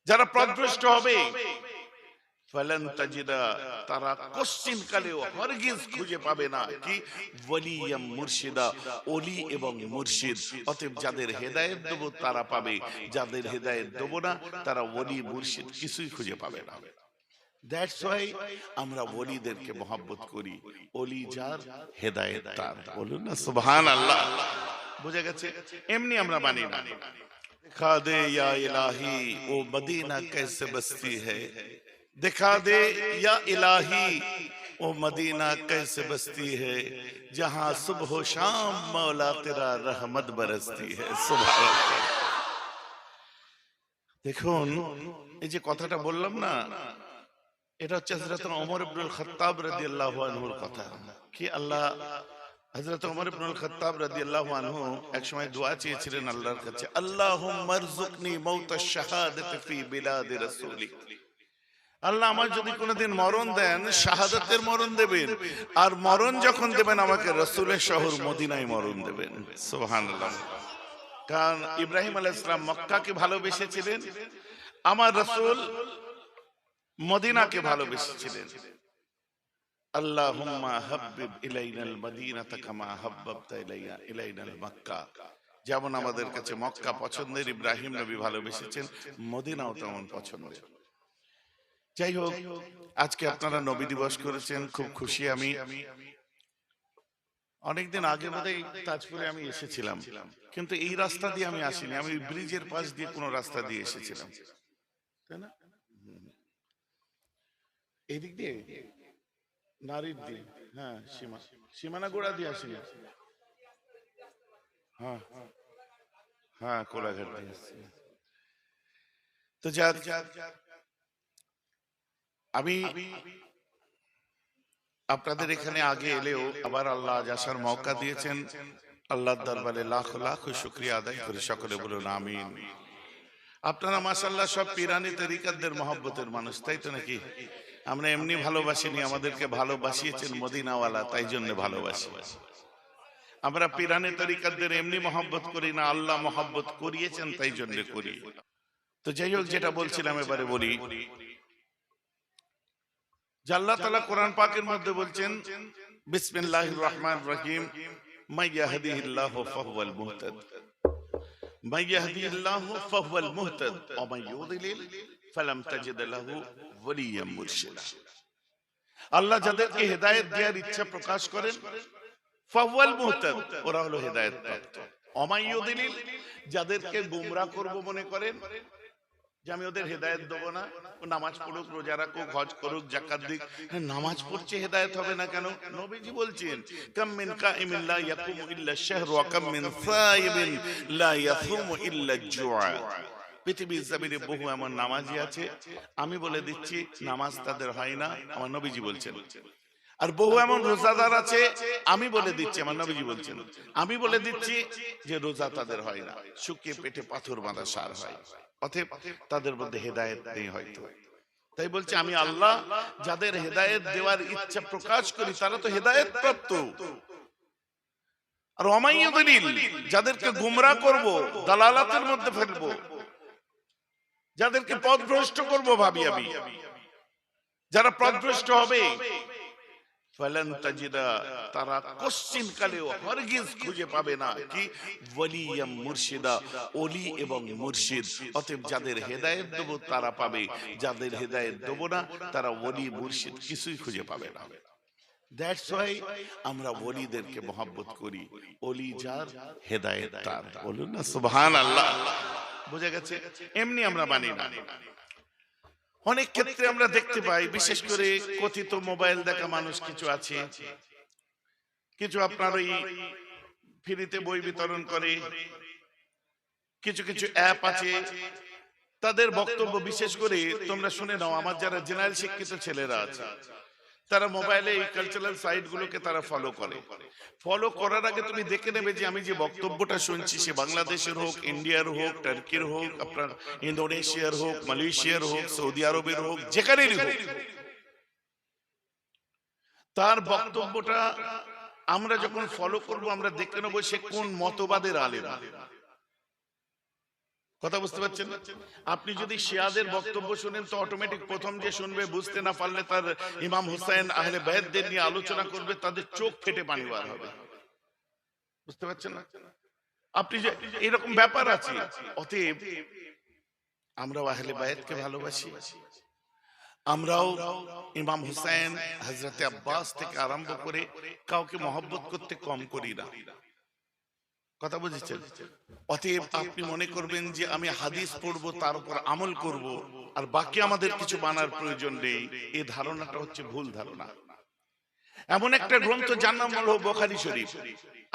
যারা পথভ্রষ্ট হবে ফালান তাজিদা, তারা কোশ্চিন কালেও হরগিজ খুঁজে পাবে না কি ওয়ালিয়াম মুর্শিদা, ওলি এবং মুর্শিদ। অতএব যাদের হেদায়েত দেব তারা পাবে, যাদের হেদায়েত দেব না তারা ওলি মুর্শিদ কিছুই খুঁজে পাবে না। দ্যাটস ওয়াই আমরা ওলিদেরকে মহব্বত করি। ওলি যার, হেদায়েত তার। বলুন না সুবহানাল্লাহ। বুঝা গেছে? এমনি আমরা মানি না। दिखा दे या इलाही वो मदीना कैसे बसती है, दिखा दे या इलाही वो मदीना कैसे बसती है, जहां सुबह शाम मौला तेरा रहमत बरसती है। सुभान अल्लाह। দেখুন, এই যে কথাটা বললাম না, এটা হচ্ছে হযরত ওমর ইবনুল খাত্তাব রাদিয়াল্লাহু আনহুর কথা। কি আল্লাহ, হযরত ওমর ইবনুল খাত্তাব রাদিয়াল্লাহু আনহু এক সময় দোয়া চেয়েছিলেন আল্লাহর কাছে, আল্লাহুম্মা রযুকনি মাউতাশ শাহাদাতি ফি বিলাদি রাসূলিক। আল্লাহ আমার যদি কোনোদিন মরণ দেন, শাহাদাতের মরণ দেবেন, আর মরণ যখন দেবেন আমাকে রাসূলের শহর মদিনায় মরণ দেবেন। সুবহানাল্লাহ। কারণ ইব্রাহিম আলাইহিস সালাম মক্কাকে ভালোবেসেছিলেন, আমার রাসূল মদিনাকে ভালোবেসেছিলেন। আল্লাহুম্মা হাব্বিব ইলাইনাল মদিনাতা কামা হাব্বাবতা ইলাইনাল মক্কা। যেমন আমাদের কাছে মক্কা পছন্দের, ইব্রাহিম নবী ভালোবেসেছেন, মদিনাও তেমন পছন্দের। যাই হোক, আজকে আপনারা নবী দিবস করেছেন, খুব খুশি আমি। অনেকদিন আগে বোধহয় তাজপুরে আমি এসেছিলাম, কিন্তু এই রাস্তা দিয়ে আমি আসিনি, আমি ব্রিজের পাশ দিয়ে কোনো রাস্তা দিয়ে এসেছিলাম, তাই না? এই দিক দিয়ে, নারীর দিয়ে, হ্যাঁ, সীমানা গোড়া দিয়ে আসিনি, হ্যাঁ হ্যাঁ, কোলাঘাট দিয়ে আসছি। তো যাক, আমি আপনাদের এখানে আগে এলেও আবার আল্লাহ আজ আসার মৌকা দিয়েছেন। আল্লাহর দরবারে লাখ লাখ শুকরিয়া আদায় করি, সকলে বলুন আমিন। আপনারা মাশাআল্লাহ সব পীরানি তরিকাতদের মহব্বতের মানুষ, তাই তো নাকি? আমরা এমনি ভালোবাসিনি, আমাদেরকে ভালোবাসিয়েছেন মদিনাওয়ালা, তাই জন্য ভালোবাসি। আমরা পীরানি তরিকাতদের এমনি মহব্বত করি না, আল্লাহ মহব্বত করিয়েছেন তাই জন্য করি। তো যাই হোক, যেটা বলছিলাম এবারে বলি, যে আল্লাহ তাআলা কোরআন পাকের মধ্যে বলছেন, বিসমিল্লাহির রহমানির রহিম, মান ইয়াহদিহিল্লাহু ফাহুয়াল মুহতাদ, মান ইয়াহদিহিল্লাহু ফাহুয়াল মুহতাদ ওয়া মান ইউদ্লিল ফালাম তাজিদ লাহু ওয়ালিয়াম মুরশিদা। আল্লাহ যাদেরকে হেদায়েত দেওয়ার ইচ্ছা প্রকাশ করেন, ফাহুয়াল মুহতাদ, ওরা হলো হেদায়েত প্রাপ্ত। ওয়া মান ইউদ্লিল, যাদেরকে গোমরাহ করব মনে করেন যে আমি ওদের হেদায়েত দেবো না, ও নামাজ পড়ুক, রোজা রাখুক, হজ করুক, যাকাত দিক, নামাজ পড়ছে হেদায়েত হবে না কেন? নবীজি বলছেন, কাম মিন কাইমিন লা ইয়াকুমু ইল্লা আশ-শাহর ওয়া কাম মিন সাইমিন লা ইয়াসুমু ইল্লা আজ-জুআ। পৃথিবীর জমিনে বহু এমন নামাজি আছে, আমি বলে দিচ্ছি নামাজ তাদের হয় না, আমার নবীজি বলছেন। আর বহু এমন রোজাদার আছে, আমি বলে দিচ্ছি, আমার নবীজি বলছেন, আমি বলে দিচ্ছি যে রোজা তাদের হয় না, শুকিয়ে পেটে পাথর বাঁধা সার হয়। অতএব তাদের মধ্যে হেদায়েত নেই হয়তো। তাই বলছে আমি আল্লাহ যাদের হেদায়েত দেওয়ার ইচ্ছা প্রকাশ করি তারা তো হেদায়েত প্রাপ্ত। আর ওয়া মান ইউদ্লিল, যাদেরকে গোমরাহ করব, দালালাতের মধ্যে ফেলবো, যাদেরকে পথভ্রষ্ট করব ভাবি আমি, যারা পথভ্রষ্ট হবে, ফালান তাজিদা, তারা কোশ্চিন কালেও হরগিজ খুঁজে পাবে না কি ওয়ালিয়াম মুর্শিদা, ওলি এবং মুর্শিদ। অতএব যাদের হেদায়েত দেব তারা পাবে, যাদের হেদায়েত দেব না তারা ওলি মুর্শিদ কিছুই খুঁজে পাবে না। দ্যাটস ওয়াই আমরা ওলিদেরকে মহব্বত করি। ওলি যার, হেদায়েত তার। বলুন না সুবহানাল্লাহ। বুঝা গেছে? এমনি আমরা মানি না। অনেক ক্ষেত্রে আমরা দেখতে পাই, বিশেষ করে কথিত মোবাইল দেখা মানুষ কিছু আছে, কিছু আপনার ওই ফ্রিতে বই বিতরণ করে, কিছু কিছু অ্যাপ আছে, তাদের বক্তব্য বিশেষ করে তোমরা শুনে নাও, আমার যারা জেনারেল শিক্ষিত ছেলেরা আছে, তারা মোবাইলে এই কালচারাল সাইট গুলোকে তারা ফলো করে। ফলো করার আগে তুমি দেখে নেবে যে আমি যে বক্তব্যটা শুনছি সে বাংলাদেশের হোক, ইন্ডিয়ার হোক, টার্কির হোক, আপনার ইন্দোনেশিয়ার হোক, মালয়েশিয়ার হোক, সৌদি আরবের হোক, যেখানেরই হোক, তার বক্তব্যটা আমরা যখন ফলো করব আমরা দেখে নেব সে কোন মতবাদের আলেম। কথা বুঝতে পারছেন? আপনি যদি শিয়াদের বক্তব্য শুনেন তো অটোমেটিক প্রথম যে শুনবে, বুঝতে না পারলে তার ইমাম হুসাইন আহলে বাইতদের নিয়ে আলোচনা করবে, তাদের চোখ ফেটে পানি বার হবে। বুঝতে পারছেন না? আপনি যে এরকম ব্যাপার আছে। অতএব আমরাও আহলে বাইতকে ভালোবাসি, আমরাও ইমাম হুসাইন, হযরতে আব্বাস থেকে আরম্ভ করে কাউকে মহব্বত করতে কম করি না। কথা বুঝেছেন? অতএব আপনি মনে করবেন যে আমি হাদিস পড়বো, তার উপর আমল করব, আর বাকি আমাদের কিছু বানার প্রয়োজন নেই, এই ধারণাটা হচ্ছে ভুল ধারণা। এমন একটা গ্রন্থ যার নাম হলো বুখারী শরীফ।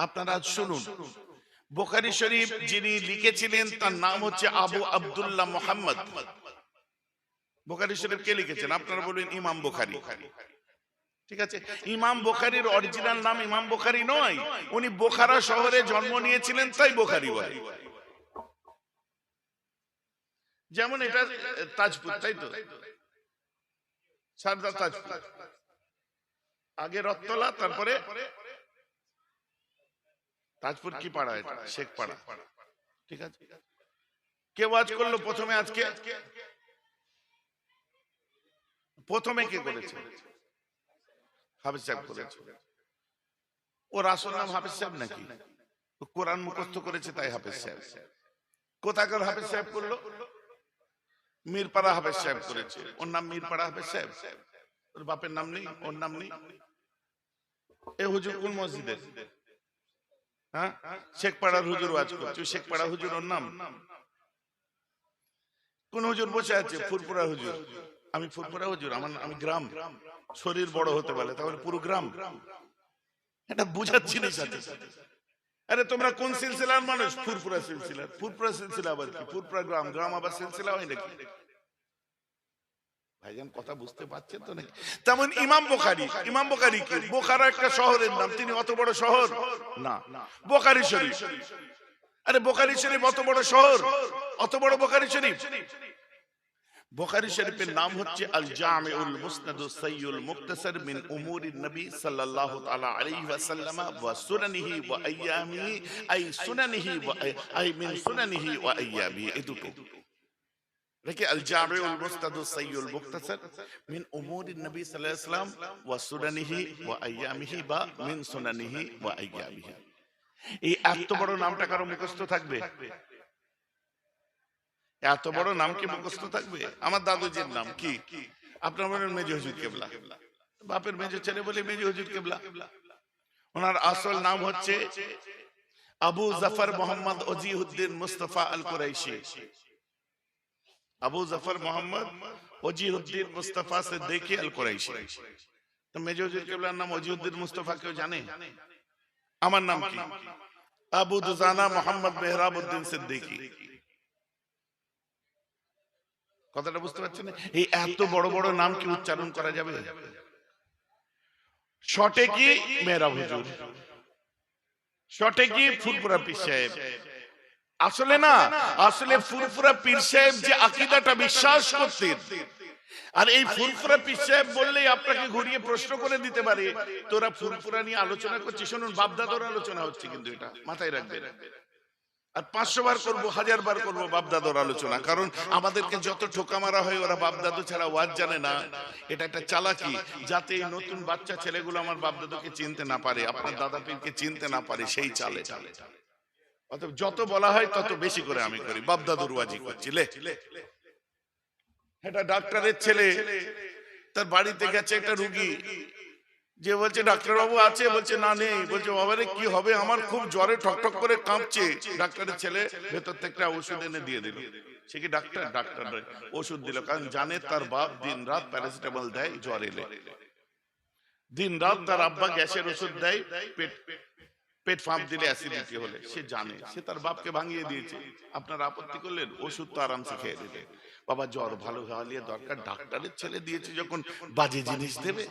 আপনারা আজ শুনুন, বুখারী শরীফ যিনি লিখেছিলেন তার নাম হচ্ছে আবু আব্দুল্লাহ মুহাম্মদ। বুখারী শরীফ কে লিখেছেন? আপনারা বলবেন ইমাম বুখারী। ঠিক আছে, ইমাম বুখারীর অরিজিনাল নাম ইমাম বুখারী নয়, উনি বোখারা শহরে জন্ম নিয়েছিলেন, তাই বুখারী বলে। যেমন এটা তাজপুর, তাই তো, সারদা তাজপুর, আগে রত্তলা, তারপরে তাজপুর কি পাড়া? এটা শেখ পাড়া। ঠিক আছে, কে ওয়াজ করলো প্রথমে? আজকে প্রথমে কে করেছে? হাফেজ সাহেব করেছে। ওর আসল নাম হাফেজ সাহেব নাকি? কোরআন মুখস্থ করেছে তাই হাফেজ সাহেব। কোথাকার হাফেজ সাহেব করলো? মিরপাড়া হাফেজ সাহেব করেছে। ওর নাম মিরপাড়া হাফেজ সাহেব, ওর বাপের নাম নেই, ওর নাম নেই। এ হুজুর কোন মসজিদের? হ্যাঁ, শেখ পাড়ার হুজুর ওয়াজ করছে, শেখ পাড়া হুজুর ওর নাম। কোন হুজুর বসে আছে? ফুরপুরা হুজুর। আমি ফুরপুরা হুজুর, আমি গ্রাম, শরীর বড় হতে পারে, তাহলে পুরো গ্রাম। এটা বুঝার জিনিস আছে। আরে তোমরা কোন সিলসিলার মানুষ? ফুরপুরা সিলসিলা। ফুরপুরা সিলসিলা আবার কি? ফুরপুরা গ্রাম, গ্রাম আবার সিলসিলা হয় নাকি? ভাইজান কথা বুঝতে পারছেন তো নাকি? তেমন ইমাম বুখারী, ইমাম বুখারী কি? বোখারা একটা শহরের নাম, তিনি অত বড় শহর না। বুখারী শরীফ, আরে বুখারী শরীফ অত বড় শহর, অত বড় বুখারী শরীফ। বুখারী শরীফের নাম হচ্ছে আল জামিউল মুসনাদুস সাইয়ুল মুখতাসার মিন উমুরিন নবী সাল্লাল্লাহু তাআলা আলাইহি ওয়াসাল্লাম ওয়া সুনানিহি ওয়া আইয়ামিহি, আই সুনানিহি ওয়া আই মিন সুনানিহি ওয়া আইয়ামিহি। এই দুটো দেখে, আল জামিউল মুসনাদুস সাইয়ুল মুখতাসার মিন উমুরিন নবী সাল্লাল্লাহু আলাইহি ওয়াসাল্লাম ওয়া সুনানিহি ওয়া আইয়ামিহি বা মিন সুনানিহি ওয়া আইয়ামিহি। এই এত বড় নামটা কারো মুখস্থ থাকবে? এত বড় নাম কি মুখস্থ থাকবে? আমার দাদুজির নাম কি? আপনার বলেন মেজো হুজুর কেবলা, বাপের মেজো ছেলে বলে মেজো হুজুর কেবলা। ওনার আসল নাম হচ্ছে আবু জাফর মোহাম্মদ ওজিহুদ্দিন মুস্তাফা আল কুরাইশি। আবু জাফর মোহাম্মদ ওজিহুদ্দিন মুস্তাফা সিদ্দিকী আল কুরাইশি। তো মেজো হুজুর কেবলার নাম ওজিহুদ্দিন মুস্তাফা কেউ জানে? আমার নাম কি? আবু দুজানা মোহাম্মদ মেহরাবউদ্দিন সিদ্দিকী। কথাটা বুঝতে পারছেন? এই এত বড় বড় নাম কি উচ্চারণ করা যাবে? শর্টে কি মেহরাব হুজুর, শর্টে কি ফুরফুরা পীর সাহেব। আসলে না, আসলে ফুরফুরা পীর সাহেব যে আকীদাটা বিশ্বাস করতেন, আর এই ফুরফুরা পীর সাহেব বললেই আপনাকে ঘুরিয়ে প্রশ্ন করে দিতে পারে তোরা ফুরফুরা নিয়ে আলোচনা করছিস। শুনুন, বাপদাদার আলোচনা হচ্ছে, কিন্তু এটা মাথায় রাখবেন। আর 500 বার করবো, 1000 বার করবো বাপদাদুর আলোচনা, কারণ আমাদেরকে যত ঠোকা মারা হয় ওরা বাপদাদু ছাড়া ওয়াজ জানে না। এটা একটা চালাকি, যাতে এই নতুন বাচ্চা ছেলেগুলো আমার বাপদাদুকে চিনতে না পারে, আপনার দাদা পীরকে চিনতে না পারে, সেই চালে চালে। অতএব যত বলা হয় তত বেশি করে আমি করি, বাপদাদুর ওয়াজি করছি। লে এটা ডাক্তারের ছেলে, তার বাড়িতে গেছে একটা রুগী, যে বলছে ডাক্তার বাবু আছে, বলছে না নেই। বলছে বাবারে কি হবে, আমার খুব জ্বরে ঠকঠক করে কাঁপছে। ডাক্তারের ছেলে ভেতর থেকে একটা ওষুধ এনে দিয়ে দিল। সে কি ডাক্তার? ডাক্তার ওষুধ দিল, কারণ জানে তার বাপ দিন রাত প্যারাসিটামল দেয় জ্বর এলে, দিন রাত তার আব্বা গ্যাসের ওষুধ দেয় পেট ফাঁপ দিলে অ্যাসিডিটি হলে, সে জানে। সে তার বাপকে ভাঙিয়ে দিয়েছে। আপনারা আপত্তি করলেন, ওষুধ তো আরামসে খেয়ে দিলে। বাবা জ্বর ভালো হওয়া নিয়ে দরকার, ডাক্তারের ছেলে দিয়েছে যখন বাজে জিনিস দেবে।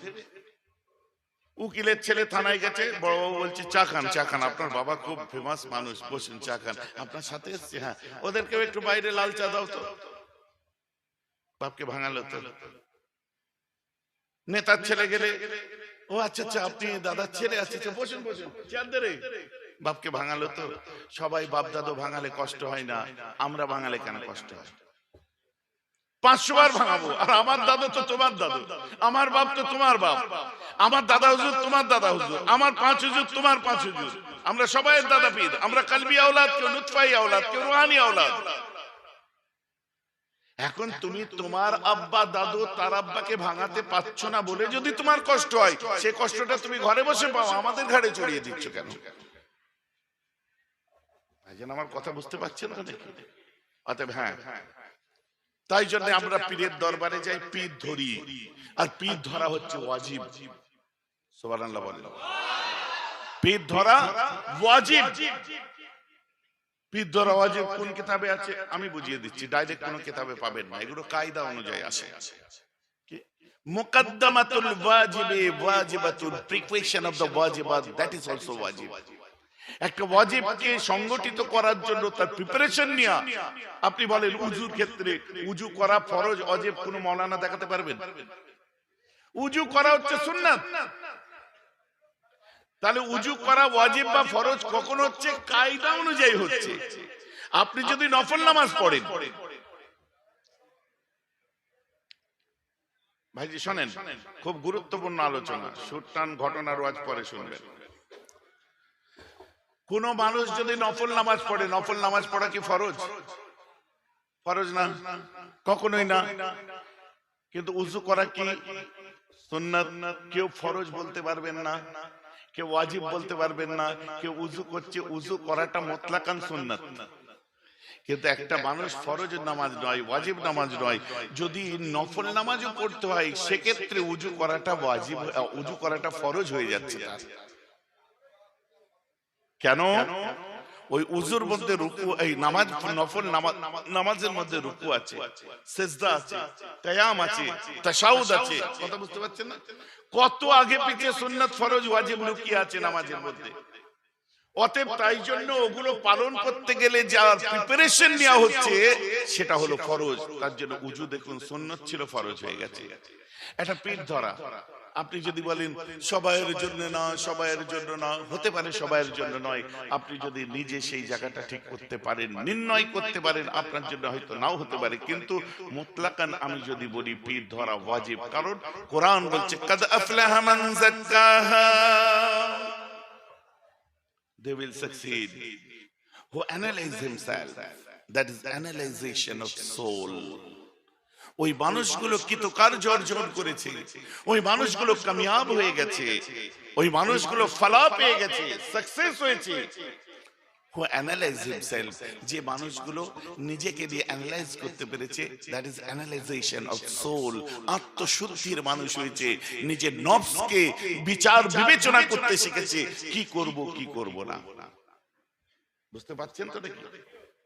উকিলের ছেলে থানায় গেছে, বড়বাবু বলছে চা খান, চা খান, আপনার বাবা খুব ফেমাস মানুষ, বসেন চা খান, আপনার সাথে এসছে। হ্যাঁ, ওদেরকেও একটু বাইরে লাল চা দাও তো। বাপকে ভাঙালো তো। নেতার ছেলে গেলে, ও আচ্ছা আচ্ছা আপনি দাদার ছেলে, আচ্ছা আচ্ছা বসুন বসুন, চেয়ার দে রে, বাপকে ভাঙালো তো, সবাই বাপ দাদু ভাঙালে কষ্ট হয় না, আমরা ভাঙালে কেন কষ্ট হয়? 500 বার ভাঙাবো, আর আমার দাদু তো তোমার দাদু, আমার বাপ তো তোমার বাপ, আমার দাদা হুজুর তোমার দাদা হুজুর, আমার 5 হুজুর তোমার 5 হুজুর, আমরা সবাই দাদা পীর, আমরা কলবি আওলাদ, কেউ লুৎফাই আওলাদ, কেউ রুহানি আওলাদ। এখন তুমি তোমার আব্বা দাদু তার আব্বাকে ভাঙাতে পারছো না বলে যদি তোমার কষ্ট হয়, সে কষ্টটা তুমি ঘরে বসে পাও, আমাদের ঘাড়ে চড়িয়ে দিচ্ছ কেন? আমার কথা বুঝতে পারছেন না নাকি? অতএব হ্যাঁ, তাই জন্য আমরা পীরের দরবারে যাই, পীর ধরি, আর পীর ধরা হচ্ছে ওয়াজিব। সুবহানাল্লাহ বলেন। পীর ধরা ওয়াজিব। পীর ধরা ওয়াজিব কোন কিতাবে আছে আমি বুঝিয়ে দিচ্ছি, ডাইরেক্ট কোন কিতাবে পাবেন না, এগুলো কায়দা অনুযায়ী আসে। মুকদ্দমাতুল ওয়াজিবি ওয়াজিবাতুল, প্রিপারেশন অফ দ্য ওয়াজিবাত, দ্যাট ইজ অলসো ওয়াজিব। একটা ওয়াজিবকে সংগঠিত করার জন্য তার প্রিপারেশন নিয়া, আপনি বলেন উজুর ক্ষেত্রে উজু করা ফরজ ওয়াজিব কোন মাওলানা দেখাতে পারবেন? উজু করা হচ্ছে সুন্নাত, তাহলে উজু করা ওয়াজিব বা ফরজ কখন হচ্ছে? কায়দা অনুযায়ী হচ্ছে। আপনি যদি নফল নামাজ পড়েন, ভাইজি শোনেন, খুব গুরুত্বপূর্ণ আলোচনা, সুরটান ঘটনার ওয়াজ পরে শুনবেন। কোন মানুষ যদি নফল নামাজ পড়ে, নফল নামাজ পড়া কি ফরজ? ফরজ না, কখনোই না। কিন্তু উজু করা কি সুন্নাত? কেউ ফরজ বলতে পারবেন না, কেউ ওয়াজিব বলতে পারবেন না। কেউ উজু করছে, উজু করাটা মুতলাকান সুন্নাত। কিন্তু একটা মানুষ ফরজ নামাজ নয়, ওয়াজিব নামাজ নয়, যদি নফল নামাজও পড়তে হয়, সেক্ষেত্রে উজু করাটা ওয়াজিব, উজু করাটা ফরজ হয়ে যাচ্ছে। কেন? ওই উজুর মধ্যে রুকু, এই নামাজ, নফল নামাজের মধ্যে রুকু আছে, সিজদা আছে, কিয়াম আছে, তাশাহুদ আছে। কথা বুঝতে পারছেন না? কত আগে পিছে সুন্নাত ফরজ ওয়াজিব লুকিয়ে আছে নামাজের মধ্যে। অতএব তাই জন্য ওগুলো পালন করতে গেলে যার প্রিপারেশন নেওয়া হচ্ছে সেটা হলো ফরজ। তার জন্য উজু দেখুন সুন্নাত ছিল, ফরজ হয়ে গেছে। এটা পীর ধরা। আপনি যদি বলেন সবাইয়ের জন্য না, সবাইয়ের জন্য না, হতে পারে সবাইয়ের জন্য নয়। আপনি যদি নিজে সেই জায়গাটা ঠিক করতে পারেন, নির্ণয় করতে পারেন, আপনার জন্য হয়তো নাও হতে পারে। কিন্তু মুতলাকান আমি যদি বলি পীর ধরা ওয়াজিব, কারণ কোরআন বলছে কাদ আফলাহা মান যাক্কাহা, they will succeed who analyze himself, that is analyzation of soul. ওই মানুষগুলো কৃতকার্য অর্জন করেছে, ওই মানুষগুলো কামিয়াব হয়ে গেছে, ওই মানুষগুলো ফলা পেয়ে গেছে, সাকসেস হয়েছে। who analyze himself, যে মানুষগুলো নিজেকে দিয়ে অ্যানালাইজ করতে পেরেছে, that is analyzation of soul, আত্মশুদ্ধির মানুষ হয়েছে, নিজের নফসকে বিচার বিবেচনা করতে শিখেছে, কি করব কি করব না। বুঝতে পারছেন তো নাকি?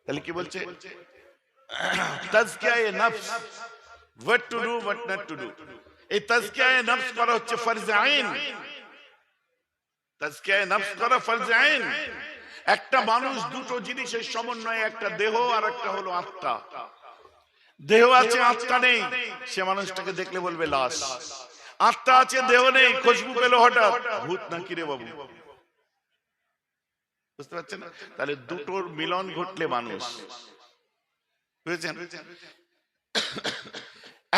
তাহলে কি বলছে? তাজকিয়ায়ে নফস, what to do what not to do। এই তাজকিয়ায়ে নফস করা হচ্ছে ফরজ আইন। তাজকিয়ায়ে নফস করা ফরজ আইন। একটা মানুষ দুটো জিনিসের সমন্বয়ে, একটা দেহ আর একটা হলো আত্মা। দেহ আছে আত্মা নেই, সে মানুষটাকে দেখলে বলবে লাশ। আত্মা আছে দেহ নেই, খুশবু পেলো হঠাৎ, ভূত নাকি রে বাবু। বুঝতে পারছেন না? তাহলে দুটোর মিলন ঘটলে মানুষ, বুঝেছেন?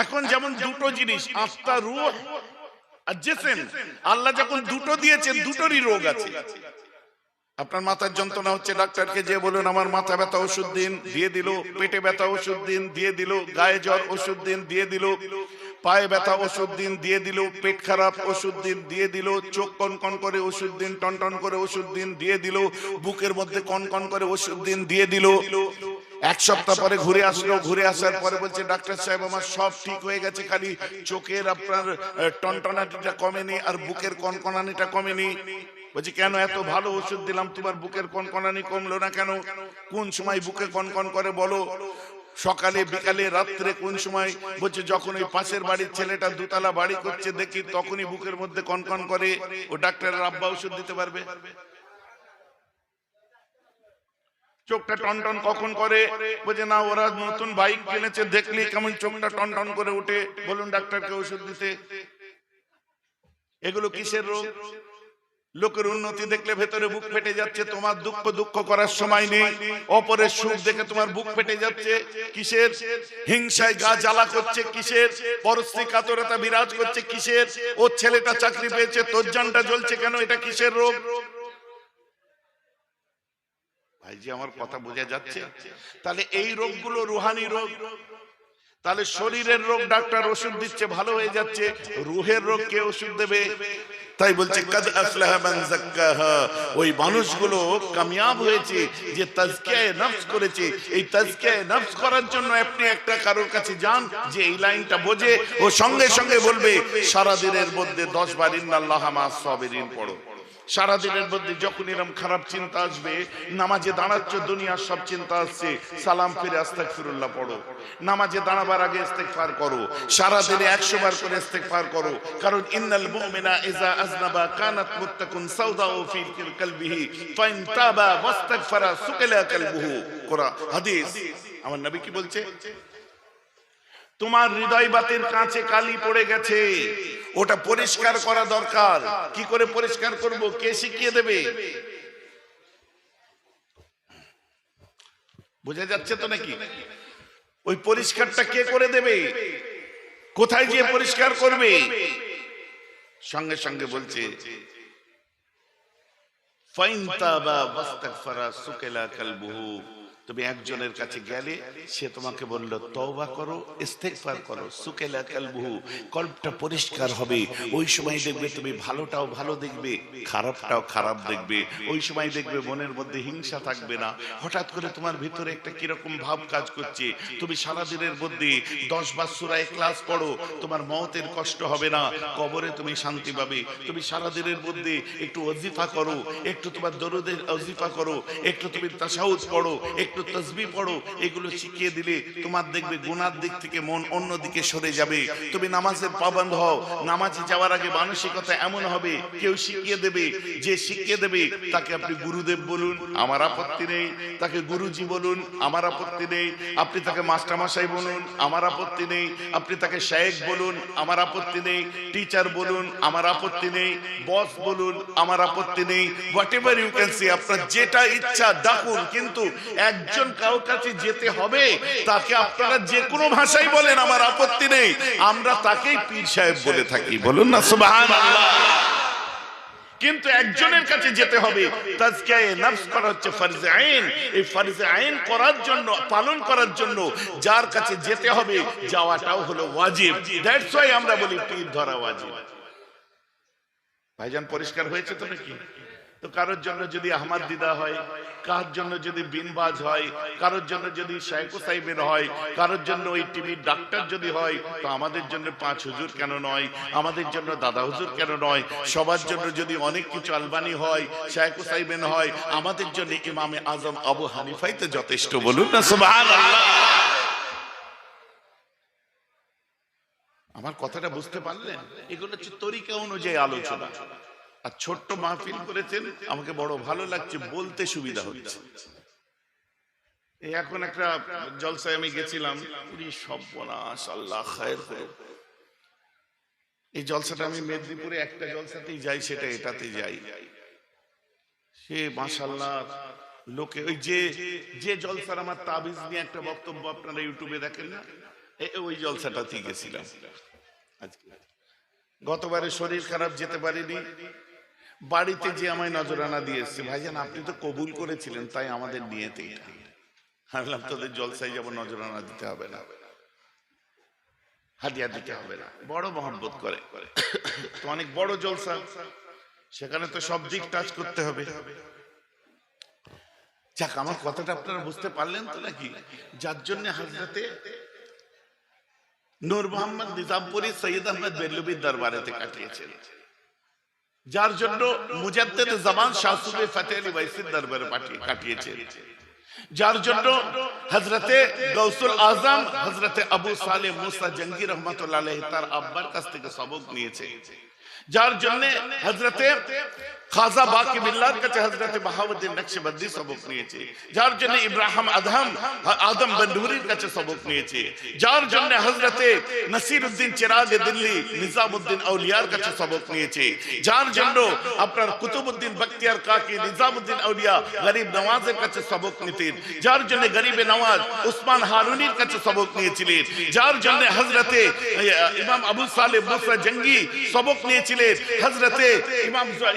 এখন যেমন দুটো জিনিস, আত্মা, রূহ আর জিসম, আল্লাহ যখন দুটো দিয়েছেন, দুটোরই রোগ আছে। আপনার মাথার যন্ত্রণা হচ্ছে, ডাক্তারকে যে বলুন আমার মাথা ব্যথা ওষুধ দিন, দিয়ে দিল। পেটে ব্যথা ওষুধ দিন, দিয়ে দিল। গায়ে জ্বর ওষুধ দিন, দিয়ে দিল। পায়ে ব্যথা ওষুধ দিন, দিয়ে দিল। পেট খারাপ ওষুধ দিন, দিয়ে দিল। চোখ কনকন করে ওষুধ দিন, টনটন করে ওষুধ দিন, দিয়ে দিল। বুকের মধ্যে কনকন করে ওষুধ দিন, দিয়ে দিল। এক সপ্তাহ পরে ঘুরে আসলো, ঘুরে আসার পরে বলছে ডাক্তার সাহেব আমার সব ঠিক হয়ে গেছে, খালি চোখের আপনার টনটনানিটা কমেনি আর বুকের কনকনানিটা কমেনি। বলছি কেন? এত ভালো ওষুধ দিলাম, তোমার বুকের কনকনানি কমলো না কেন? কোন সময় বুকে কনকন করে বলো? সকালে, বিকালে, রাত্রে, কোন সময়? বলছে যখন ওই পাশের বাড়ির ছেলেটা দুতলা বাড়ি করছে দেখি, তখনই বুকের মধ্যে কনকন করে। ও ডাক্তারের আব্বা ওষুধ দিতে পারবে? চোখটা টনটন কখন করে? বলছে না, ওরা নতুন বাইক কিনেছে, দেখলি কেমন চোখটা টনটন করে উঠে, বলুন ডাক্তারকে ওষুধ দিতে। এগুলো কিসের রোগ? লোকের উন্নতি দেখলে ভেতরে বুক ফেটে যাচ্ছে, তোমার দুঃখ দুঃখ করার সময় নেই। অপরের সুখ দেখে তোমার বুক ফেটে যাচ্ছে, কিসের? হিংসায় গা জ্বালা করছে, কিসের? পরশ্রী কাতরতা বিরাজ করছে, কিসের? ওর ছেলেটা চাকরি পেয়েছে, তোর জানটা জ্বলছে কেন? এটা কিসের রোগ? ভাইজি আমার কথা বোঝা যাচ্ছে? তাহলে এই রোগগুলো রুহানি রোগ। তাহলে শরীরের রোগ ডাক্তার ওষুধ দিচ্ছে, ভালো হয়ে যাচ্ছে, রুহের রোগ কে ওষুধ দেবে? তাই বলছে কাদ আফলাহা মান যাক্কাহা, ওই মানুষগুলো কামিয়াব হয়েছে যে তাজকিয়ায়ে নফস করেছে। এই তাজকিয়ায়ে নফস করার জন্য আপনি একটা কারোর কাছে যান যে এই লাইনটা বোঝে, ও সঙ্গে সঙ্গে বলবে সারা দিনের মধ্যে 10 বার ইন্নাল্লাহা মা'আস সাবিরিন পড়ো। সারা দিনের মধ্যে যখন এরকম খারাপ চিন্তা আসবে, নামাজে দাঁড়াচ্ছ দুনিয়ার সব চিন্তা আসছে, সালাম ফিরে আস্তাগফিরুল্লাহ পড়ো। নামাজে দাঁড়াবার আগে ইস্তেগফার করো, সারা দিনে 100 বার করে ইস্তেগফার করো। কারণ ইন্নাল মুমিনা ইযা আযনাবা কানাত মুত্তাকুন সাওদাউ ফি কলবিহি ফাইন তাবা ওয়াস্তাগফারা সুকিলা কলবুহু। কোরআন হাদিস। আমার নবী কি বলছে? তোমার হৃদয় বাতের কাঁচে কালি পড়ে গেছে, ওটা পরিষ্কার করা দরকার। কি করে পরিষ্কার করব? কে শিখিয়ে দেবে? বোঝা যাচ্ছে তো নাকি? ওই পরিষ্কারটা কে করে দেবে? কোথায় গিয়ে পরিষ্কার করবে? সঙ্গে সঙ্গে বলছে ফাইন তাবা ওয়াস্তাগফারা সুকিলা কলবুহু। তুমি একজনের কাছে গেলে, সে তোমাকে বলল তওবা করো, ইস্তেগফার করো, সুকিলা কলবুহু, কলবটা পরিষ্কার হবে। ওই সময় দেখবে তুমি ভালোটাও ভালো দেখবে, খারাপটাও খারাপ দেখবে। ওই সময় দেখবে মনের মধ্যে হিংসা থাকবে না। হঠাৎ করে তোমার ভিতরে একটা কিরকম ভাব কাজ করছে। তুমি সারা দিনের মধ্যে 10 বার সূরা ইখলাস পড়ো, তোমার মওতের কষ্ট হবে না, কবরে তুমি শান্তি পাবে। তুমি সারা দিনের মধ্যে একটু ওয়াজিফা করো, একটু তোমার দরুদের ওয়াজিফা করো, একটু তুমি তাশাহুদ পড়ো, একটু তাসবিহ পড়ো। এগুলো শিখিয়ে দিলে তোমার দেখবে গুনার দিক থেকে মন অন্যদিকে সরে যাবে। তুমি নামাজের পাবন্দ হও, নামাজে যাওয়ার আগে মানসিকতা এমন হবে, কেউ শিখিয়ে দেবে। যে শিখিয়ে দেবে তাকে আপনি গুরুদেব বলুন, আমার আপত্তি নেই। তাকে গুরুজি বলুন, আমার আপত্তি নেই। আপনি তাকে মাস্টারমশাই বলুন, আমার আপত্তি নেই। আপনি তাকে শায়েখ বলুন, আমার আপত্তি নেই। টিচার বলুন, আমার আপত্তি নেই। বস বলুন, আমার আপত্তি নেই। Whatever you can say, আপনার যেটা ইচ্ছা ডাকুন, কিন্তু একজন কারোর কাছে যেতে হবে, তাকে আপনারা যে কোনো ভাষায় বলেন, আমার আপত্তি নেই। আমরা তাকেই পীর সাহেব বলে থাকি, বলুন না সুবহানাল্লাহ। কিন্তু একজনের কাছে যেতে হবে। তাজকিয়ায়ে নফস করা হচ্ছে ফরজে আইন। এই ফরজে আইন করার জন্য, পালন করার জন্য যার কাছে যেতে হবে, যাওয়াটাও হলো ওয়াজিব। দ্যাটস ওয়াই আমরা বলি পীর ধরা ওয়াজিব। ভাইজান পরিষ্কার হয়েছে তো নাকি? তো কারোর জন্য যদি আহমদ দিদা হয়, কারোর জন্য যদি বিনবাজ হয়, কারোর জন্য যদি শাইখ সাহেবের হয়, কারোর জন্য ওই টিভির ডাক্তার যদি হয়, তো আমাদের জন্য 5 হুজুর কেন নয়? আমাদের জন্য দাদা হুজুর কেন নয়? সবার জন্য যদি অনেক কিছু আলবানি হয়, শাইখ সাহেবেন হয়, আমাদের জন্য ইমামে আজম আবু হানিফাই তো যথেষ্ট, বলুন না সুবহানাল্লাহ। আমার কথাটা বুঝতে পারলেন? এগুলো হচ্ছে তরিকা অনুযায়ী আলোচনা। আর ছোট্ট মাহফিল করেছেন, আমাকে বড় ভালো লাগছে, বলতে সুবিধা হচ্ছে। এই এখন একটা জলসায় আমি গেছিলাম, পুরি সর্বনাশ, আল্লাহ খায়ের করুক। এই জলসাটা আমি মেদিনীপুরে একটা জলসাতেই যাই, সেটা এটাতে যাই। সে মাশাআল্লাহ লোকে ওই যে জলসার আমার তাবিজ নিয়ে একটা বক্তব্য আপনারা ইউটিউবে দেখেন না, ওই জলসাটাতেই গেছিলাম আজকে। গতবারে শরীর খারাপ, যেতে পারিনি। বাড়িতে যে আমায় নজরানা দিয়ে এসছে, ভাইজান আপনি তো কবুল করেছিলেন, তাই আমাদের নিয়েতে ভাবলাম তোদের জলসায় যাবো, নজরানা দিতে হবে না, হাদিয়া দিতে হবে না। বড় মহব্বত করে তো, অনেক বড় জলসা, সেখানে তো সব দিক টাচ করতে হবে। যাক, আমার কথাটা আপনারা বুঝতে পারলেন তো নাকি? যার জন্য হযরতে নূর মোহাম্মদ নিজামপুরী সৈয়দ আহমদ বেরলভীর দরবারেতে কাটিয়েছেন, যার জন্য মুজাদ্দেদ জামান শাহ সুফি ফতেহ আলী ওয়াইসির দরবারে কাটিয়েছেন, যার জন্য হযরতে গাউসুল আজম হযরতে আবু সালেহ মুসা জঙ্গি রহমাতুল্লাহ আলাইহি তার আব্বার কাছ থেকে সবক নিয়েছে, যার জন্য হযরতে খাজা বাকি বিল্লাহর কাছে হযরতে বাহাউদ্দিন নকশবন্দি সবক নিয়েছে, যার জন্য ইব্রাহিম আদম বন্ডুরির কাছে সবক নিয়েছে, যার জন্য হযরতে নসিরউদ্দিন চিরাগ দিল্লি নিজামউদ্দিন আউলিয়ার কাছে সবক নিয়েছে, যার জন্য আপনার কুতুবউদ্দিন বখতিয়ার কাকি নিজামউদ্দিন আউলিয়া গরিব নওয়াজের কাছে সবক নিতেন, যার জন্য গরিবে নওয়াজ উসমান হারুনির কাছে সবক নিয়েছিলেন, যার জন্য হযরতে ইমাম আবু সালেহ মুসা জঙ্গি সবক নিয়েছিলেন হযরতে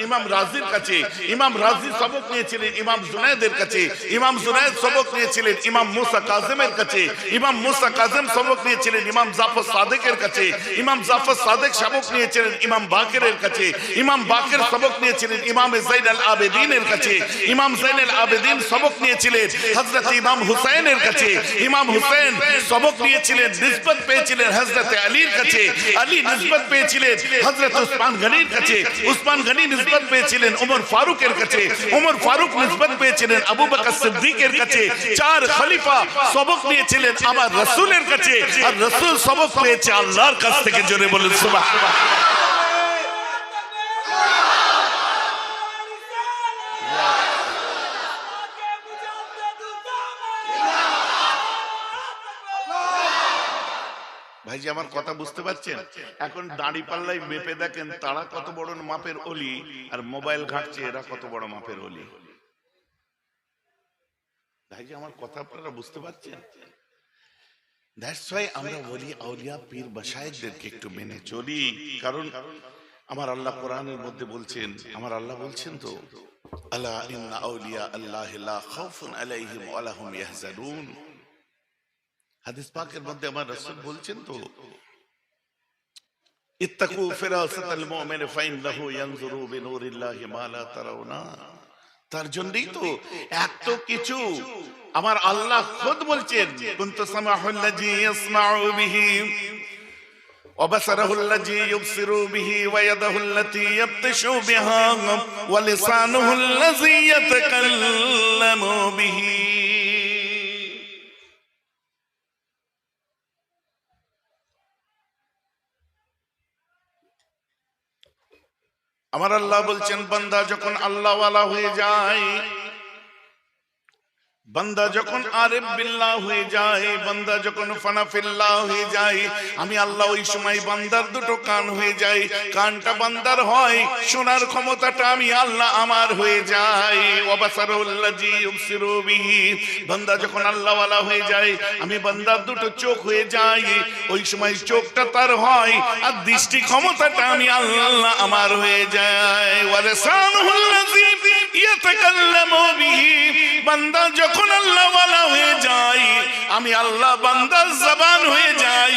ইমাম রাজির কাছে, ইমাম রাজি সবক নিয়েছিলেন ইমাম জুনায়েদের কাছে, ইমাম জুনায়েদ সবক নিয়েছিলেন ইমাম মুসা কাজিমের কাছে, ইমাম মুসা কাজিম সবক নিয়েছিলেন ইমাম জাফর সাদেকের কাছে, ইমাম জাফর সাদেক সবক নিয়েছিলেন ইমাম বাকিরের কাছে, ইমাম বাকির সবক নিয়েছিলেন ইমাম যাইনুল আবেদিনের কাছে, ইমাম যাইনুল আবেদিন সবক নিয়েছিলেন হযরত ইমাম হুসাইনের কাছে, ইমাম হুসাইন সবক নিয়েছিলেন নিসবত পেয়েছিলেন হযরত আলীর কাছে, আলী নিসবত পেয়েছিলেন হযরত উসমান গনির কাছে, উসমান গনি নিসবত পেয়েছিলেন উমর ফারুকের কাছে, উমর ফারুক নিসবত পেয়েছিলেন আবু বকর সিদ্দিকের কাছে, চার খলিফা সবক নিয়েছিলেন আমার রাসূলের কাছে, আর রাসূল সবক পেয়েছে আল্লাহর কাছ থেকে। জোরে বলেন সুবহানাল্লাহ। ভাইজি আমার কথা বুঝতে পারছেন? এখন দাড়ি পাল্লাই মেপে দেখেন তারা কত বড় মাপের অলি, আর মোবাইল ঘাটছে এরা কত বড় মাপের অলি। ভাইজি আমার কথা আপনারা বুঝতে পারছেন? দ্যাটস ওয়াই আমরা বলি আউলিয়া পীর মাশায়েখদেরকে একটু মেনে চলি, কারণ আমার আল্লাহ কোরআনের মধ্যে বলছেন, আমার আল্লাহ বলছেন তো, আলা ইন্না আউলিয়া আল্লাহি লা খাউফুন আলাইহিম ওয়া লা হুম ইয়াহজানুন। হাদিস পাকের মধ্যে আমার রাসূল বলছেন তো, ইত্তাকু ফিরাসাতাল মুমিন ফাইন্নাহু ইয়ানজুরু বিনুরিল্লাহি মা লা তারাউনা। তার জন্যই তো এত কিছু আমার আল্লাহ খুদ বলছেন, কুনতু সামাহুল্লাযী ইয়াসমাউ বিহি ওয়া বাসারুহুল্লাযী ইউবসিরু বিহি ওয়া ইয়াদুহুল্লাতী ইয়াবতিশু বিহা ওয়া লিসানুহুল্লাযী ইয়াতাকাল্লামু বিহি। আমার আল্লাহ বলছেন বান্দা যখন আল্লাহওয়ালা হয়ে যায়, বান্দা যখন আরিফ বিল্লাহ হয়ে যায়, বান্দা যখন ফানা ফিল্লাহ হয়ে যায়, আমি আল্লাহ ওই সময় বান্দার দুটো কান হয়ে যায়, কানটা বান্দার হয়, শোনার ক্ষমতাটা আমি আল্লাহ আমার হয়ে যায়। ওয়া বাসারুল্লাযী ইউবসিরু বিহি, বান্দা যখন আল্লাহওয়ালা হয়ে যায় আমি বান্দার দুটো চোখ হয়ে যাই, ওই সময় চোখটা তার হয়, আর দৃষ্টি ক্ষমতাটা আমি আল্লাহ আমার হয়ে যায়। ওয়া লিসানুহুল্লাযী ইয়াতাকাল্লামু বিহি, বান্দা যখন আল্লাহওয়ালা হয়ে যায় আমি আল্লাহ বান্দার জবান হয়ে যাই,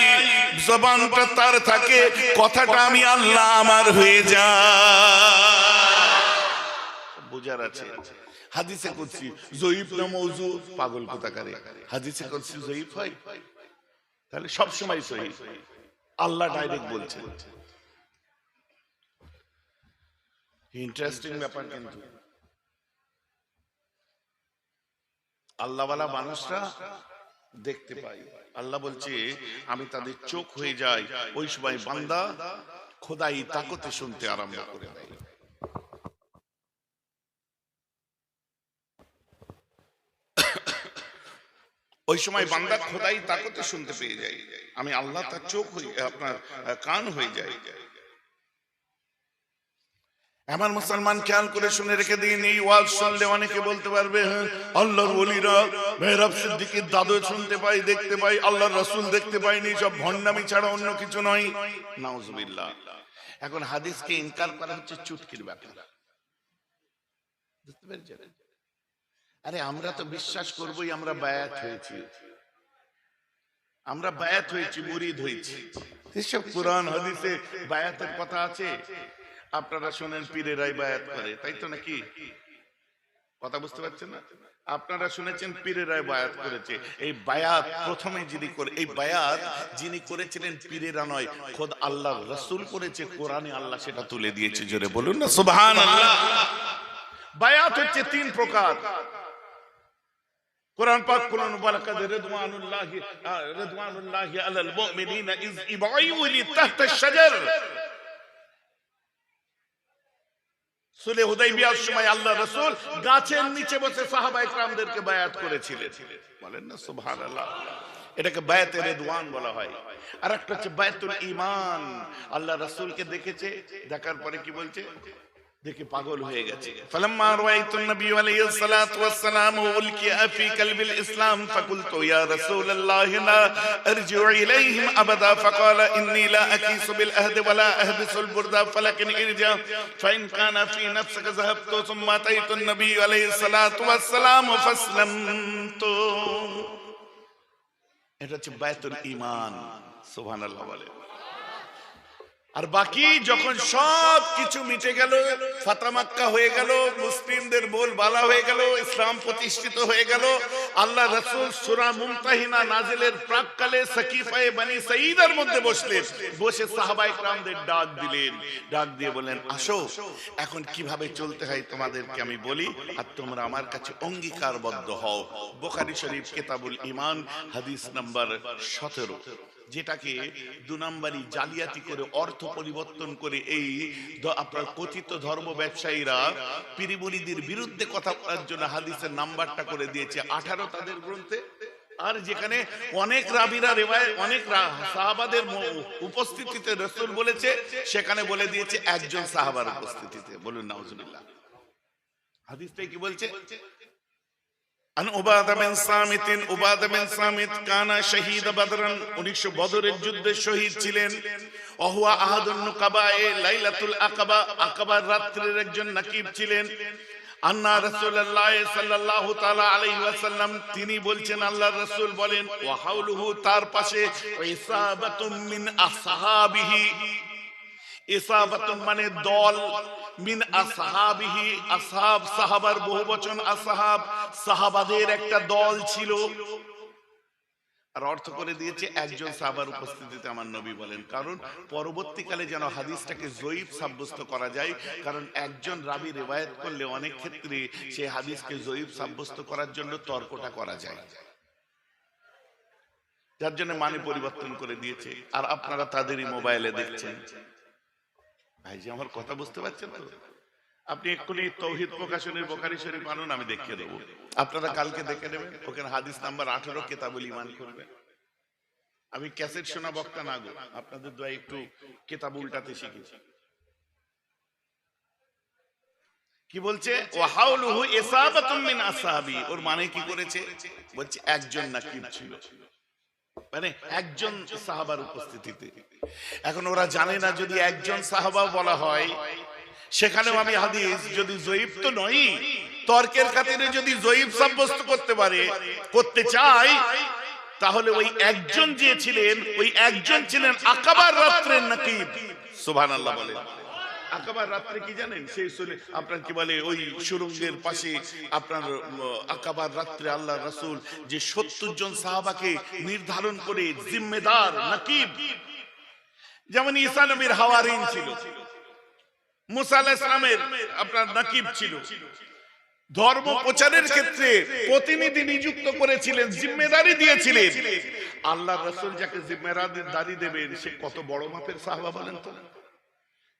জবানটা তার থাকে, কথাটা আমি আল্লাহ আমার হয়ে যায়। বুঝার আছে? হাদিসে কুদসি যঈফ না মওযু, পাগল কোথাকারে হাদিসে কুদসি যঈফ হয়? তাহলে সব সময় সহিহ, আল্লাহ ডাইরেক্ট বলছেন। ইন্টারেস্টিং ব্যাপার কিন্তু আল্লাহওয়ালা মানুষরা দেখতে পাই, আল্লাহ বলছে আমি তাদের চোখ হয়ে যাই, ওই সময় বান্দা খোদাই তাকতে শুনতে আরম্ভ করে দেয়। ওই সময় বান্দা খোদাই তাকতে শুনতে পেয়ে যায়, আমি আল্লাহ তার চোখ হয়ে আপনার কান হয়ে যাই। আমার মুসলমান খেয়াল করে শুনে রেখে দিন, এই ওয়াজ শুনলে অনেকে বলতে পারবে হ্যাঁ আল্লাহর ওলিরা মেহরাব সিদ্দিকীর দাদু শুনতে পাই, দেখতে পাই, আল্লাহর রাসূল দেখতে পাইনি, সব ভণ্ডামি ছাড়া অন্য কিছু নয়। নাউজুবিল্লাহ। এখন হাদিসকে ইনকার করা হচ্ছে চুটকির ব্যাপার, বুঝতে পেরেছেন? আরে আমরা তো বিশ্বাস করবই, আমরা বায়াত হয়েছি, আমরা বায়াত হয়েছি, মুরিদ হয়েছি, এসব কোরআন হাদিসে বায়াতের কথা আছে। আপনারা শুনেন পীরেরাই বায়াত করে, তাই তো নাকি? কথা বুঝতে পারছেন না? আপনারা শুনেছেন পীরেরাই বায়াত করেছে। এই বায়াত প্রথমে যিনি করে, এই বায়াত যিনি করেছিলেন পীরেরা নয়, খোদ আল্লাহর রাসূল করেছে, কোরআনে আল্লাহ সেটা তুলে দিয়েছে। জোরে বলুন না সুবহানাল্লাহ। বায়াত হচ্ছে তিন প্রকার। কোরআন পাক কোরআন বালাকাদ রিদওয়ানুল্লাহি আলাল মুমিনিনা ইয ইবাইউ লি তাহতা আশ-শাজার। সুলহ হুদাইবিয়ার সময় আল্লাহ রাসূল গাছের নিচে বসে সাহাবায়ে কেরামদেরকে বায়াত করেছিলেন। বলেন না সুবহানাল্লাহ। এটাকে বায়াতে রিদওয়ান বলা হয়। আর একটা হচ্ছে বায়াতুল ঈমান। আল্লাহ রাসূলকে দেখেছে, দেখার পরে কি বলছে? দেখে পাগল হয়ে গেছে। ফালাম্মা রাআইতুন নবী আলাইহিস সালাতু ওয়াস সালাম উলকিয়া ফি কলবিল ইসলাম ফাকুলতু ইয়া রাসূলুল্লাহ লা আরজিউ ইলাইহিম আবাদা ফাকালা ইন্নী লা আকিসু বিল আহদ ওয়া লা আহবিসুল বুরদা ফালাকিন ইরজা ফাইন কানা ফি নাফসিকা যাহাবতু সুম্মা আতাইতুন নবী আলাইহিস সালাতু ওয়াস সালাম ফাসলামতু। এটা হচ্ছে বায়াতুল ঈমান। সুবহানাল্লাহ বলে। আর বাকি যখন সব কিছু মিটে গেল, ফাতহ মক্কা হয়ে গেল, মুসলিমদের বোলবালা হয়ে গেল, ইসলাম প্রতিষ্ঠিত হয়ে গেল, আল্লাহ রাসূল সূরা মুমতাহিনা নাজিলের প্রাককালে সাকিফায়ে বনি সাঈদার মধ্যে বসলেন। বসে সাহাবায়ে কেরামদের ডাক দিলেন, ডাক দিয়ে বলেন, আসো এখন কিভাবে চলতে হয় তোমাদেরকে আমি বলি, আর তোমরা আমার কাছে অঙ্গীকারবদ্ধ হও। বুখারী শরীফ কিতাবুল ঈমান হাদিস নাম্বার 17, যেটাকে 2 নম্বরই জালিয়াতি করে অর্থ পরিবর্তন করে এই আপনার কথিত ধর্ম ব্যবসায়ীরা পীরমুরিদের বিরুদ্ধে কথা বলার জন্য হাদিসের নাম্বারটা করে দিয়েছে 18 তাদের গ্রন্থে। আর যেখানে অনেক রাবিরা রিওয়ায়াত, অনেক সাহাবাদের উপস্থিতিতে রাসূল বলেছে, সেখানে বলে দিয়েছে একজন সাহাবার উপস্থিতিতে। বলুন নাউজুবিল্লাহ। হাদিসটা কি বলছে? আন উবাদা বিন সামিত, উবাদা বিন সামিত কানা শহীদ বদরন, 19 বদরের যুদ্ধে শহীদ ছিলেন। ওহুয়া আহাদুন নুকাবায়ে লাইলাতুল আকাবা, আকাবার রাত্রির একজন নাকিব ছিলেন। আন্না রাসূলুল্লাহ সাল্লাল্লাহু তাআলা আলাইহি ওয়াসাল্লাম, তিনি বলছেন আল্লাহর রাসূল বলেন, ওয়া হাওলুহু, তার পাশে ইসাবাতুম মিন আসহাবিহি, ইসাবাতুন মানে দল, মিন আসহাবিহি, আসহাব সাহাবার বহুবচন, আসহাব সাহাবাদের একটা দল ছিল। আর অর্থ করে দিয়েছে একজন সাহাবার উপস্থিতিতে আমার নবী বলেন, কারণ পরবর্তীকালে যেন হাদিসটাকে জয়ীফ সাব্যস্ত করা যায়, কারণ একজন রাবী রিওয়ায়াত করলে অনেক ক্ষেত্রে সেই হাদিসকে জয়ীফ সাব্যস্ত করার জন্য তর্কটা করা যায়, যার জন্য মানে পরিবর্তন করে দিয়েছে। আর আপনারা তাদেরই মোবাইলে দেখছেন। ভাই যে আমার কথা বুঝতে পারছেন তো? আপনি এক্ষুনি তাওহীদ প্রকাশনের বুখারী শরীফ আনুন, আমি দেখিয়ে দেবো। আপনারা কালকে দেখে নেবেন, ওখানে হাদিস নাম্বার 18 কিতাবুল ঈমান করবেন। আমি ক্যাসেট শোনা বক্তা না গো, আপনাদের দয়া একটু কিতাব উল্টাতে শিখেছি। কি বলছে? ওয়া হাওলুহু ইসাবাতুম মিন আসহাবি, ওর মানে কি করেছে? বলছে একজন নাকিব ছিল, মানে একজন সাহাবার উপস্থিতিতে। এখন ওরা জানে না যদি একজন সাহাবা বলা হয়, সেখানেও আমি হাদিস যদি জয়ীফ তো নই, তর্কের খাতিরে যদি জয়ীফ সাব্যস্ত করতে চাই, তাহলে ওই একজন যে ছিলেন, ওই একজন ছিলেন আকাবার রাত্রের নাকিব। সুবহানাল্লাহ বলেন। আকাবার রাত্রে কি জানেন? সেই আপনার কি বলে, ওই সুরঙ্গের পাশে আপনার আকাবার রাত্রে আল্লাহ রাসূল যে 70 জন সাহাবাকে নির্ধারণ করে জিম্মেদার নাকিব, যেমন ঈসা নবীর হাওয়ারিন ছিল, মুসা আলাইহিস সালামের আপনার নাকিব ছিল, ধর্ম প্রচারের ক্ষেত্রে প্রতিনিধি নিযুক্ত করেছিলেন, জিম্মেদারি দিয়েছিলেন। আল্লাহ রাসূল যাকে জিম্মেদারি দেবেন, সে কত বড় মাপের সাহাবা বলেন তো?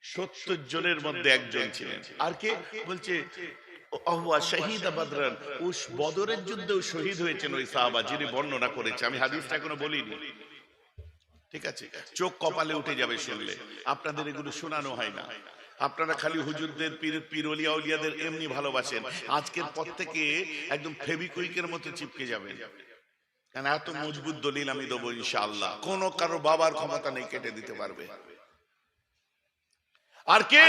70 জনের মধ্যে একজন ছিলেন। আর কে বলছে? ওয়া শহীদ বদরন, উস বদরের যুদ্ধেও শহীদ হয়েছেন ওই সাহাবা যিনি বর্ণনা করেছে। আমি হাদিসটা এখনো বলিনি, ঠিক আছে? চোখ কপালে উঠে যাবে শুনলে। আপনাদের এগুলো শোনানো হয় না, আপনারা খালি হুজুরদের পীর ওলিয়া উলিয়াদের এমনি ভালোবাসেন। আজকের পর থেকে একদম ফেভিকুইকের মতো চিপকে যাবেন, কারণ এত মজবুত দলিল আমি দেবো ইনশাআল্লাহ, কোন কারো বাবার ক্ষমতা নেই কেটে দিতে পারবে। আর কে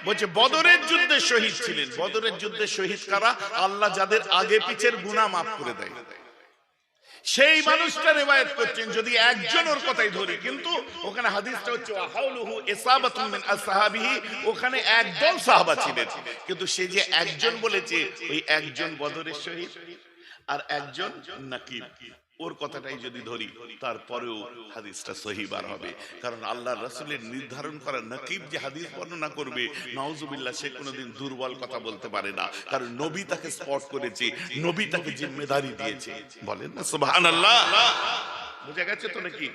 বলছে? বদরের যুদ্ধে শহীদ ছিলেন। বদরের যুদ্ধে শহীদ কারা? আল্লাহ যাদের আগে পিছের গুনাহ মাফ করে দেয়, সেই মানুষটা রিওয়ায়াত করছেন। যদি একজন ওর কথাই ধরি, কিন্তু ওখানে হাদিসটা হচ্ছে হাওলুহু ইসাবাতুম মিন আসহাবিহি, ওখানে একদল সাহাবা ছিলেন, কিন্তু সে যে একজন বলেছে, ওই একজন বদরের শহীদ আর একজন নাকিব, ওর কথাটাই যদি ধরি, তারপরেও হাদিসটা সহিহ বার হবে। কারণ আল্লাহর রাসূলের নির্ধারণ করা নাকিব যে হাদিস বর্ণনা করবে, নাউজুবিল্লাহ, সে কোনোদিন দুর্বল কথা বলতে পারে না, কারণ নবী তাকে স্পট করেছে, নবী তাকে জিম্মেদারি দিয়েছে। বলেন না সুবহানাল্লাহ? বুঝা গেছে তো নাকি?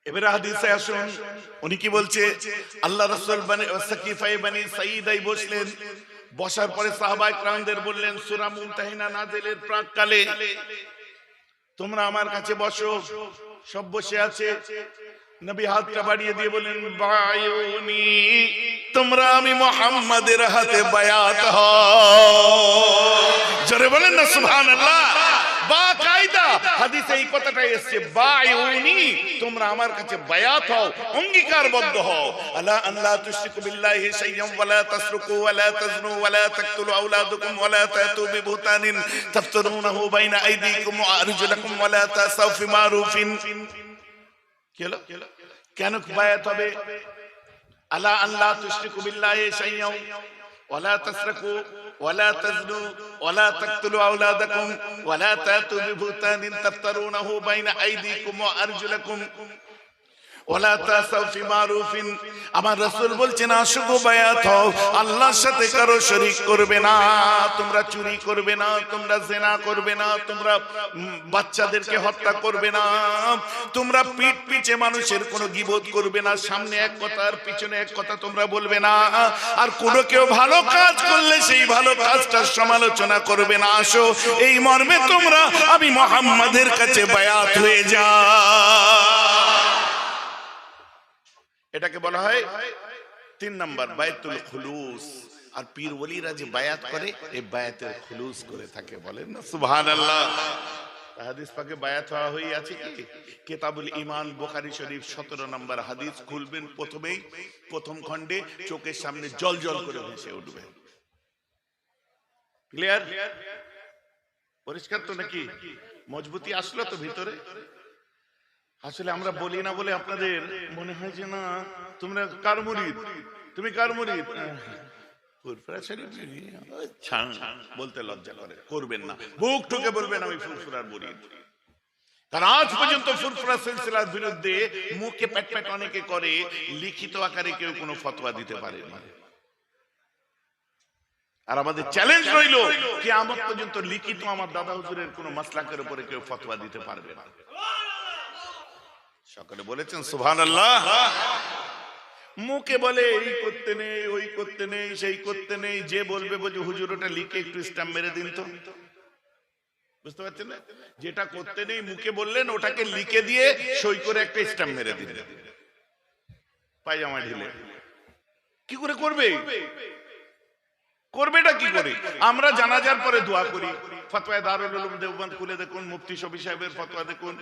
এবারে হাদিসে আসুন, উনি কি বলছে, আল্লাহ রাসূল সাকিফায়ে বনি সাঈদায় বসলেন। বসার পরে সাহাবায়ে কেরামদের বললেন, সূরা মুমতাহিনা নাযিলের প্রাক্কালে তোমরা আমার কাছে বসো। সব বসে আছে। নবী হাতটা বাড়িয়ে দিয়ে বলেন, বায়ুনি, তোমরা আমি মুহাম্মাদের হাতে বায়াত হও। জোরে বলেন না সুবহানাল্লাহ। বা কায়দা হাদিসে এই কথাটাই এসেছে, বায়ুনি, তোমরা আমার কাছে বায়াত হও, অঙ্গীকারবদ্ধ হও। আলা আল্লাহ তুশরিকু বিল্লাহি শাইয়্যান ওয়া লা তাসরুকু ওয়া লা তাজনু ওয়া লা তাকতুলু আওলাদাকুম ওয়া লা তাতু বিবুতানিন তাফতারুনাহু বাইনা আইদিকুম ওয়া আরজুলাকুম ওয়া লা তাসাউ ফি মারুফিন। কেন বায়াত হবে? আলা আল্লাহ তুশরিকু বিল্লাহি শাইয়্যান ওয়া লা তাসরকু ওয়া লা তাজনু ওয়া লা তাকতুলু আওলাদাকুম ওয়া লা তাতু বিবুতানিন তাফতারুনাহু বাইনা আইদিকুম ওয়া আরজুলাকুম ওয়া লা তাসাউ ফি মারুফিন। আমার রাসূল বলছেন, আসো গো বায়াত হও, আল্লাহর সাথে কারো শরীক করবে না, তোমরা চুরি করবে না, তোমরা জিনা করবে না, তোমরা বাচ্চাদেরকে হত্যা করবে না, তোমরা পিঠ পিছে মানুষের কোনো গীবত করবে না, সামনে এক কথা আর পিছনে এক কথা তোমরা বলবে না, আর কোনো কেউ ভালো কাজ করলে সেই ভালো কাজটার সমালোচনা করবে না। আসো এই মর্মে তোমরা আমি মুহাম্মাদের কাছে বায়াত হয়ে যাও। এটাকে বলা হয় 3 নাম্বার বায়াতুল খুলুস। আর পীর ওলিরা যে বায়াত করে, এই বায়াতের খুলুস করে থাকে। বলেন না সুবহানাল্লাহ। হাদিস পাকে বায়াত হওয়া হয়ে আছে কি? কিতাবুল ঈমান বুখারী শরীফ 17 নম্বর হাদিস খুলবেন, প্রথমেই প্রথম খণ্ডে চোখের সামনে জল জল করে ভেসে উঠবে। ক্লিয়ার? পরিষ্কার তো নাকি? মজবুতি আসলো তো ভিতরে? আসলে আমরা বলি না বলে আপনাদের মনে হয় যে না তোমরা কার মুরিদ, তুমি কার মুরিদ, ফুরফুরা শরীফ বলতে লজ্জা করে, করবেন না, বুক ঠুকে বলবেন আমি ফুরফুরার মুরিদ। কারণ আজ পর্যন্ত ফুরফুরা সিলসিলার বিরুদ্ধে মুখে প্যাট প্যাট অনেকে করে, লিখিত আকারে কেউ কোনো ফতোয়া দিতে পারে না। আর আমাদের চ্যালেঞ্জ রইল, কিয়ামত পর্যন্ত লিখিত আমার দাদা হুজুরের কোনো মাসলাকের উপরে কেউ ফতোয়া দিতে পারবে না। সকলে বলেছেন সুবহানাল্লাহ। মুখে বলে এই করতে নেই, ওই করতে নেই, সেই করতে নেই, যে বলবে বলছে হুজুর ওটা লিখে একটু স্ট্যাম্প মেরে দিন তো। বুঝতে পারছেন না? যেটা করতে নেই মুখে বললেন, ওটাকে লিখে দিয়ে সই করে একটা স্ট্যাম্প মেরে দিন। পায়জামা ঢিলে কি করে করবে? করবেটা কি করে? আমরা জানাজার পরে দোয়া করি। ফতোয়া দারুল উলুম দেওবন্দ খুলে দেখুন, মুফতি শফি সাহেবের ফতোয়া দেখুন,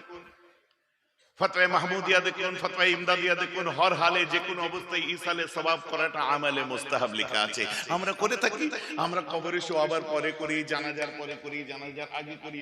ফতোয়া মাহমুদিয়া দেখুন, ফতোয়া ইমদাদিয়া দেখুন, হর হালে যে কোনো অবস্থায় ইসালে সওয়াব করাটা আমালে মুস্তাহাব লেখা আছে। আমরা করে থাকি। আমরা কবরে শোয়াবার পরে করি, জানাজার পরে করি, জানাজার আগে করি,